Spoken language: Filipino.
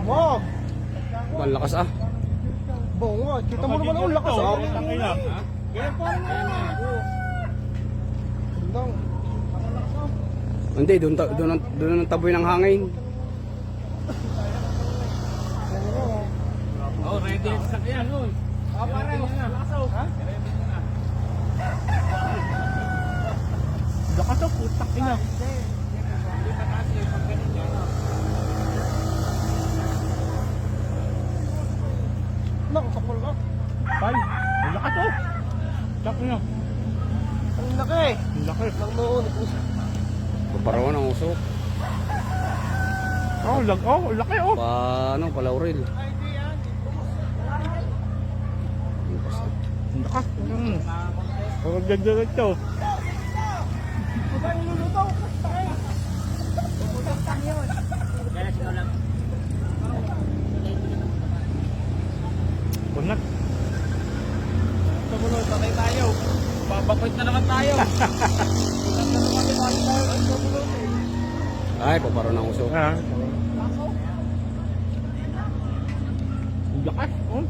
Wag! Ang lakas ah. Bunga, kita mo naman ang lakas. Oh, Kaya parang Tandang. Hindi, doon ang taboy ng hangin. Oh, ready sa kanya, no? Ah, pare, lakas oh. Ha? Lakas oh, putak ina. Nakakapal ka. Pal, ang lakas oh. Tak niya. Ang laki. Ang laki. Nang noon. Paparawan ang usok. Oh, laki oh. Paano, palauril. Ang lakas. Oh, ganda ito. Kunat. Tumuloy, sakay tayo. Babakwit na naman tayo. Ay, paparawan ang usok. Ah. Ang lakas oh.